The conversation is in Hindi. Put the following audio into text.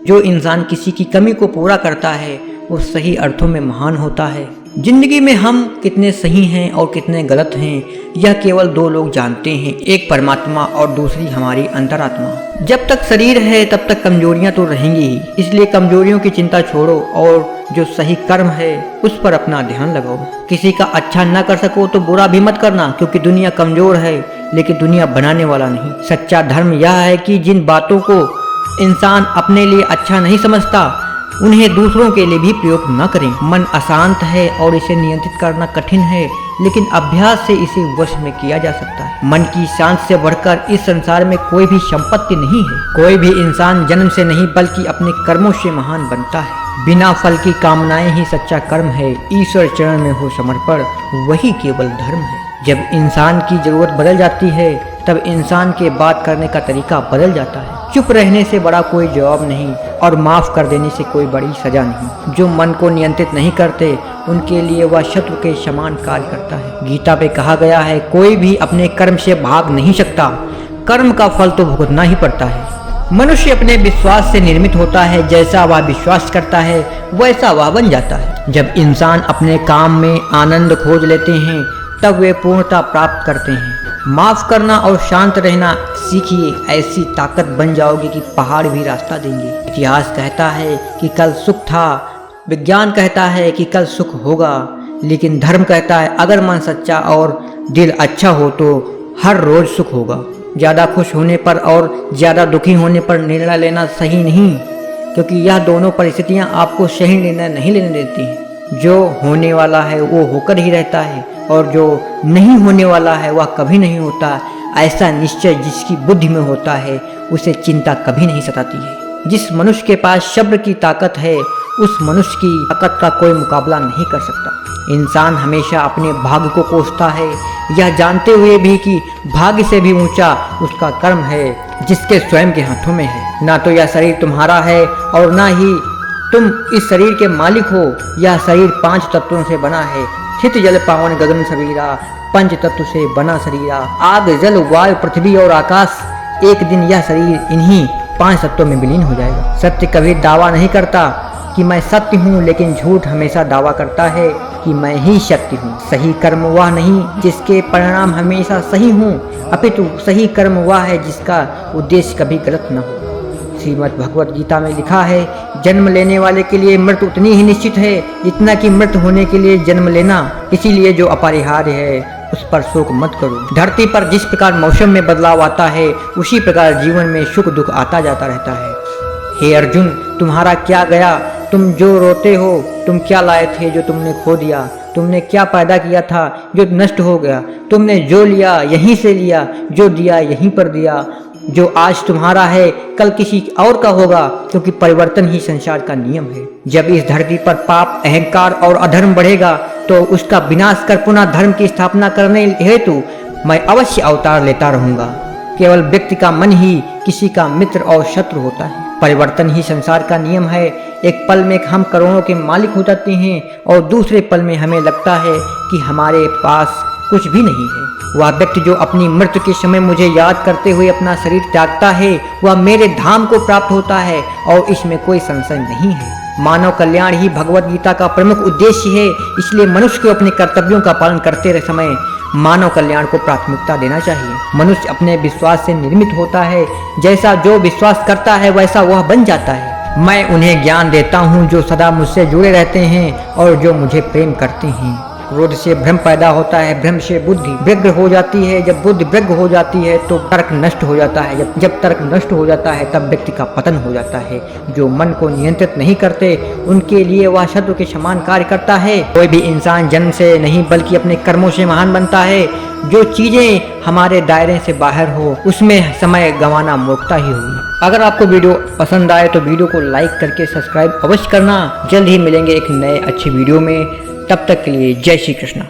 जो इंसान किसी की कमी को पूरा करता है वो सही अर्थों में महान होता है। जिंदगी में हम कितने सही हैं और कितने गलत हैं यह केवल दो लोग जानते हैं, एक परमात्मा और दूसरी हमारी अंतरात्मा। जब तक शरीर है तब तक कमजोरियां तो रहेंगी ही, इसलिए कमजोरियों की चिंता छोड़ो और जो सही कर्म है उस पर अपना ध्यान लगाओ। किसी का अच्छा न कर सको तो बुरा भी मत करना, क्योंकि दुनिया कमजोर है लेकिन दुनिया बनाने वाला नहीं। सच्चा धर्म यह है कि जिन बातों को इंसान अपने लिए अच्छा नहीं समझता उन्हें दूसरों के लिए भी प्रयोग न करें। मन अशांत है और इसे नियंत्रित करना कठिन है, लेकिन अभ्यास से इसे वश में किया जा सकता है। मन की शांति से बढ़कर इस संसार में कोई भी संपत्ति नहीं है। कोई भी इंसान जन्म से नहीं बल्कि अपने कर्मों से महान बनता है। बिना फल की कामनाएं ही सच्चा कर्म है। ईश्वर चरण में हो समर्पण, वही केवल धर्म है। जब इंसान की जरूरत बदल जाती है तब इंसान के बात करने का तरीका बदल जाता है। चुप रहने से बड़ा कोई जवाब नहीं और माफ कर देने से कोई बड़ी सजा नहीं। जो मन को नियंत्रित नहीं करते उनके लिए वह शत्रु के समान कार्य करता है। गीता पे कहा गया है, कोई भी अपने कर्म से भाग नहीं सकता, कर्म का फल तो भुगतना ही पड़ता है। मनुष्य अपने विश्वास से निर्मित होता है, जैसा वह विश्वास करता है वैसा वह बन जाता है। जब इंसान अपने काम में आनंद खोज लेते हैं तब वे पूर्णता प्राप्त करते हैं। माफ करना और शांत रहना सीखिए, ऐसी ताकत बन जाओगे कि पहाड़ भी रास्ता देंगे। इतिहास कहता है कि कल सुख था, विज्ञान कहता है कि कल सुख होगा, लेकिन धर्म कहता है अगर मन सच्चा और दिल अच्छा हो तो हर रोज सुख होगा। ज़्यादा खुश होने पर और ज़्यादा दुखी होने पर निर्णय लेना सही नहीं, क्योंकि यह दोनों परिस्थितियाँ आपको सही निर्णय नहीं लेने देती हैं। जो होने वाला है वो होकर ही रहता है और जो नहीं होने वाला है वह कभी नहीं होता। ऐसा निश्चय जिसकी बुद्धि में होता है उसे चिंता कभी नहीं सताती है। जिस मनुष्य के पास सब्र की ताकत है उस मनुष्य की ताकत का कोई मुकाबला नहीं कर सकता। इंसान हमेशा अपने भाग्य को कोसता है, यह जानते हुए भी कि भाग्य से भी ऊंचा उसका कर्म है जिसके स्वयं के हाथों में है। ना तो यह शरीर तुम्हारा है और ना ही तुम इस शरीर के मालिक हो। यह शरीर 5 तत्वों से बना है, स्थित जल पावन गगन सबीरा, पंच तत्व से बना शरीरा। आग जल वायु पृथ्वी और आकाश, एक दिन यह शरीर इन्हीं 5 तत्वों में विलीन हो जाएगा। सत्य कभी दावा नहीं करता कि मैं सत्य हूँ, लेकिन झूठ हमेशा दावा करता है कि मैं ही सत्य हूँ। सही कर्म वह नहीं जिसके परिणाम हमेशा सही हों, अपितु सही कर्म वह है जिसका उद्देश्य कभी गलत न हो। श्रीमद् भगवत गीता में लिखा है, जन्म लेने वाले के लिए मृत्यु उतनी ही निश्चित है जितना कि मृत्यु होने के लिए जन्म लेना। इसीलिए जो अपरिहार्य है उस पर शोक मत करो। धरती पर जिस प्रकार मौसम में बदलाव आता है उसी प्रकार जीवन में सुख दुख आता जाता रहता है। हे अर्जुन, तुम्हारा क्या गया? तुम जो रोते हो, तुम क्या लाए थे जो तुमने खो दिया? तुमने क्या पैदा किया था जो नष्ट हो गया? तुमने जो लिया यहीं से लिया, जो दिया यहीं पर दिया। जो आज तुम्हारा है कल किसी और का होगा, क्योंकि परिवर्तन ही संसार का नियम है। जब इस धरती पर पाप, अहंकार और अधर्म बढ़ेगा तो उसका विनाश कर पुनः धर्म की स्थापना करने हेतु मैं अवश्य अवतार लेता रहूंगा। केवल व्यक्ति का मन ही किसी का मित्र और शत्रु होता है। परिवर्तन ही संसार का नियम है। एक पल में हम करोड़ों के मालिक हो जाते हैं और दूसरे पल में हमें लगता है कि हमारे पास कुछ भी नहीं है। वह व्यक्ति जो अपनी मृत्यु के समय मुझे याद करते हुए अपना शरीर त्यागता है वह मेरे धाम को प्राप्त होता है और इसमें कोई संशय नहीं है। मानव कल्याण ही भगवत गीता का प्रमुख उद्देश्य है, इसलिए मनुष्य को अपने कर्तव्यों का पालन करते समय मानव कल्याण को प्राथमिकता देना चाहिए। मनुष्य अपने विश्वास से निर्मित होता है, जैसा जो विश्वास करता है वैसा वह बन जाता है। मैं उन्हें ज्ञान देता हूँ जो सदा मुझसे जुड़े रहते हैं और जो मुझे प्रेम करते हैं। क्रोध से भ्रम पैदा होता है, भ्रम से बुद्धि व्यग्र हो जाती है। जब बुद्धि व्यग्र हो जाती है तो तर्क नष्ट हो जाता है। जब तर्क नष्ट हो जाता है तब व्यक्ति का पतन हो जाता है। जो मन को नियंत्रित नहीं करते उनके लिए वह शत्रु के समान कार्य करता है। कोई भी इंसान जन्म से नहीं बल्कि अपने कर्मों से महान बनता है। जो चीजें हमारे दायरे से बाहर हो उसमें समय गंवाना मूर्खता ही होगी। अगर आपको वीडियो पसंद आए तो वीडियो को लाइक करके सब्सक्राइब अवश्य करना। जल्द ही मिलेंगे एक नए अच्छे वीडियो में, तब तक के लिए जय श्री कृष्ण।